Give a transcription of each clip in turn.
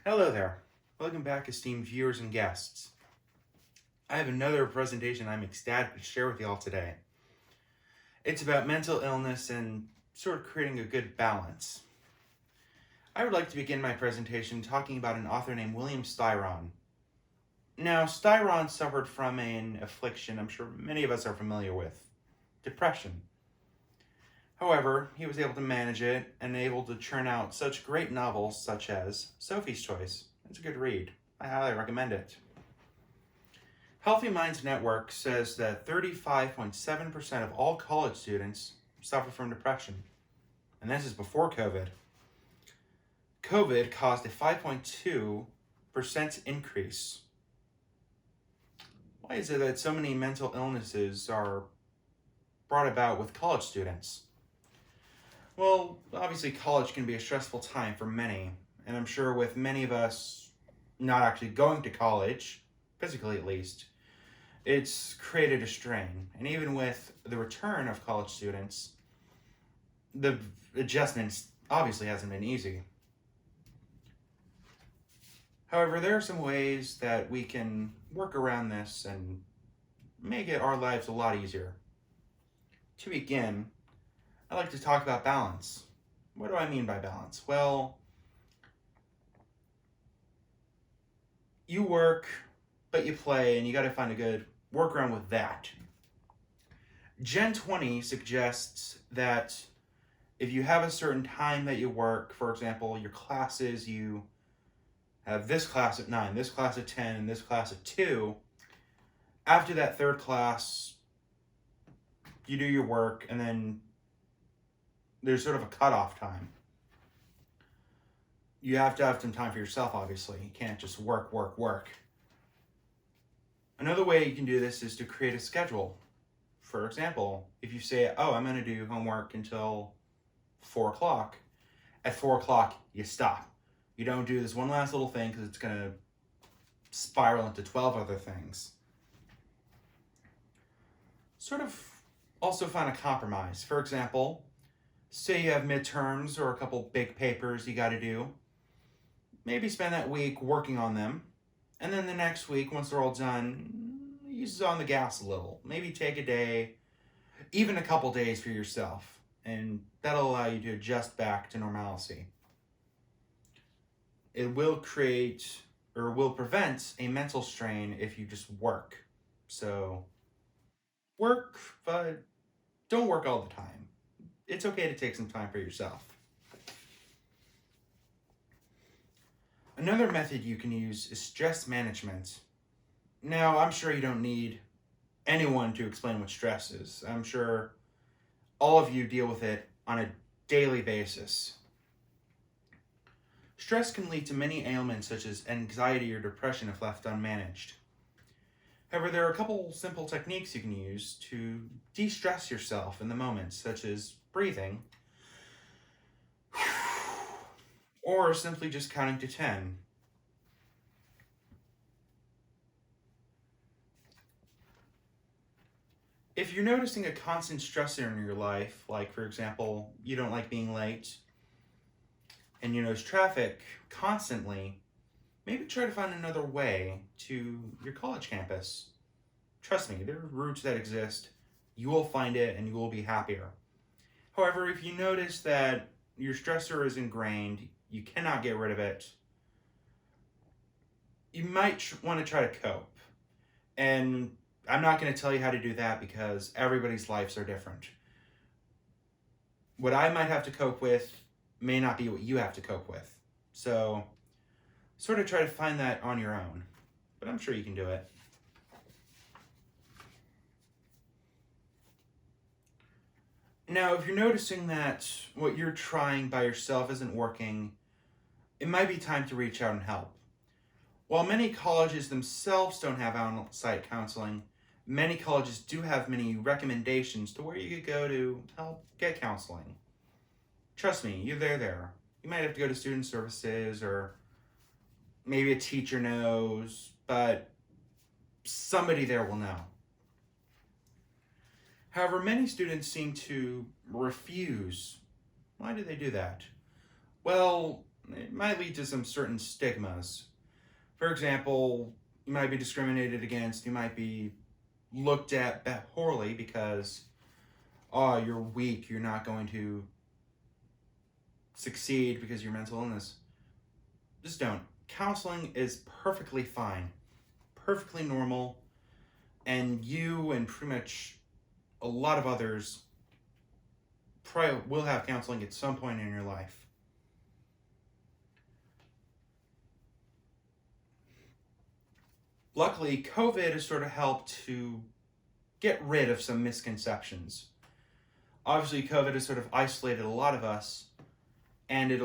Hello there. Welcome back, esteemed viewers and guests. I have another presentation I'm ecstatic to share with you all today. It's about mental illness and sort of creating a good balance. I would like to begin my presentation talking about an author named William Styron. Now, Styron suffered from an affliction I'm sure many of us are familiar with, depression. However, he was able to manage it and able to churn out such great novels such as Sophie's Choice. It's a good read. I highly recommend it. Healthy Minds Network says that 35.7% of all college students suffer from depression. And this is before COVID. COVID caused a 5.2% increase. Why is it that so many mental illnesses are brought about with college students? Well, obviously college can be a stressful time for many, and I'm sure with many of us not actually going to college, physically at least, it's created a strain. And even with the return of college students, the adjustments obviously hasn't been easy. However, there are some ways that we can work around this and make our lives a lot easier. To begin, I like to talk about balance. What do I mean by balance? Well, you work, but you play, and you got to find a good workaround with that. Gen 20 suggests that if you have a certain time that you work, for example, your classes, you have this class at 9, this class at 10, and this class at 2, after that third class, you do your work, and then there's sort of a cutoff time. You have to have some time for yourself, obviously. You can't just work. Another way you can do this is to create a schedule. For example, if you say, I'm going to do homework until 4 o'clock, at 4 o'clock, you stop. You don't do this one last little thing because it's going to spiral into 12 other things. Sort of also find a compromise. For example, say you have midterms or a couple big papers you got to do. Maybe spend that week working on them. And then the next week, once they're all done, use on the gas a little. Maybe take a day, even a couple days for yourself. And that'll allow you to adjust back to normalcy. It will create or will prevent a mental strain if you just work. So work, but don't work all the time. It's okay to take some time for yourself. Another method you can use is stress management. Now, I'm sure you don't need anyone to explain what stress is. I'm sure all of you deal with it on a daily basis. Stress can lead to many ailments such as anxiety or depression if left unmanaged. However, there are a couple simple techniques you can use to de-stress yourself in the moment, such as breathing, or simply just counting to 10. If you're noticing a constant stressor in your life, like for example, you don't like being late, and you notice traffic constantly, maybe try to find another way to your college campus. Trust me, there are routes that exist. You will find it and you will be happier. However, if you notice that your stressor is ingrained, you cannot get rid of it, you might want to try to cope. And I'm not going to tell you how to do that because everybody's lives are different. What I might have to cope with may not be what you have to cope with. So sort of try to find that on your own, but I'm sure you can do it. Now, if you're noticing that what you're trying by yourself isn't working, it might be time to reach out and help. While many colleges themselves don't have on-site counseling, many colleges do have many recommendations to where you could go to help get counseling. Trust me, you're there. You might have to go to student services or maybe a teacher knows, but somebody there will know. However, many students seem to refuse. Why do they do that? Well, it might lead to some certain stigmas. For example, you might be discriminated against, you might be looked at poorly because, oh, you're weak, you're not going to succeed because of your mental illness. Just don't. Counseling is perfectly fine, perfectly normal, and you and pretty much a lot of others probably will have counseling at some point in your life. Luckily, COVID has sort of helped to get rid of some misconceptions. Obviously, COVID has sort of isolated a lot of us, and it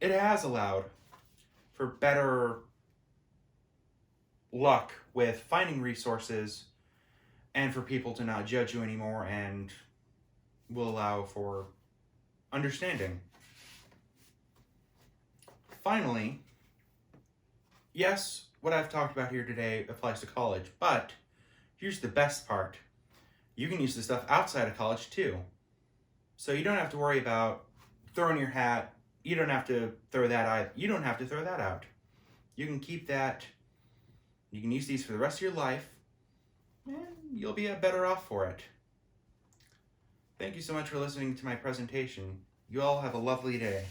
has allowed for better luck with finding resources and for people to not judge you anymore, and will allow for understanding. Finally, yes, what I've talked about here today applies to college, but here's the best part. You can use this stuff outside of college too. So you don't have to worry about throwing your hat. You don't have to throw that out. You don't have to throw that out. You can keep that. You can use these for the rest of your life, and you'll be better off for it. Thank you so much for listening to my presentation. You all have a lovely day.